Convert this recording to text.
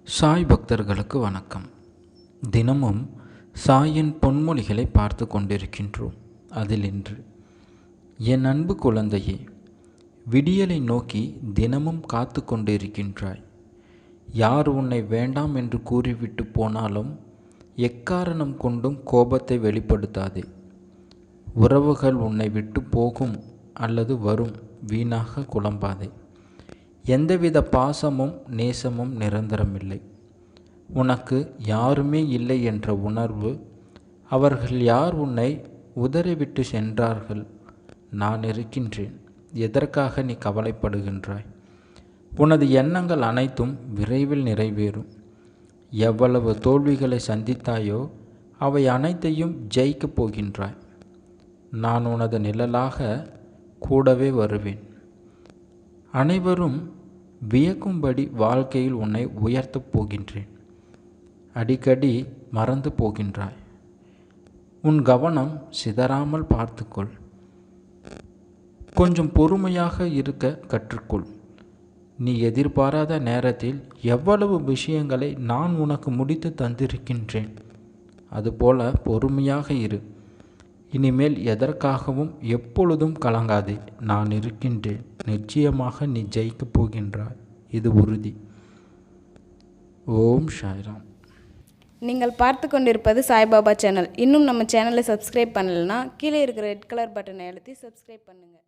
சாய் பக்தர்களுக்கு வணக்கம். தினமும் சாயின் பொன்மொழிகளை பார்த்து கொண்டிருக்கின்றோம். அதில் இன்று, என் அன்பு குழந்தையே, விடியலை நோக்கி தினமும் காத்து கொண்டிருக்கின்றாய். யார் உன்னை வேண்டாம் என்று கூறிவிட்டு போனாலும் எக்காரணம் கொண்டும் கோபத்தை வெளிப்படுத்தாதே. உறவுகள் உன்னை விட்டு போகும் அல்லது வரும், வீணாக குழம்பாதே. எந்தவித பாசமும் நேசமும் நிரந்தரமில்லை. உனக்கு யாருமே இல்லை என்ற உணர்வு, அவர்கள் யார் உன்னை உதறிவிட்டு சென்றார்கள், நான் இருக்கின்றேன், எதற்காக நீ கவலைப்படுகின்றாய்? உனது எண்ணங்கள் அனைத்தும் விரைவில் நிறைவேறும். எவ்வளவு தோல்விகளை சந்தித்தாயோ அவை அனைத்தையும் ஜெயிக்கப் போகின்றாய். நான் உனது நிழலாக கூடவே வருவேன். அனைவரும் வியக்கும்படி வாழ்க்கையில் உன்னை உயர்த்தப் போகின்றேன். அடிக்கடி மறந்து போகின்றாய். உன் கவனம் சிதறாமல் பார்த்துக்கொள். கொஞ்சம் பொறுமையாக இருக்க கற்றுக்கொள். நீ எதிர்பாராத நேரத்தில் எவ்வளவு விஷயங்களை நான் உனக்கு முடித்து தந்திருக்கின்றேன். அதுபோல பொறுமையாக இரு. இனிமேல் எதற்காகவும் எப்பொழுதும் கலங்காதே. நான் இருக்கின்றேன். நிச்சயமாக நீ ஜெயிக்கப் போகின்றாய். இது உறுதி. ஓம் சாய்ராம். நீங்கள் பார்த்து கொண்டிருப்பது சாய்பாபா சேனல். இன்னும் நம்ம சேனலை சப்ஸ்கிரைப் பண்ணலைன்னா கீழே இருக்கிற ரெட் கலர் பட்டனை அழுத்தி சப்ஸ்கிரைப் பண்ணுங்கள்.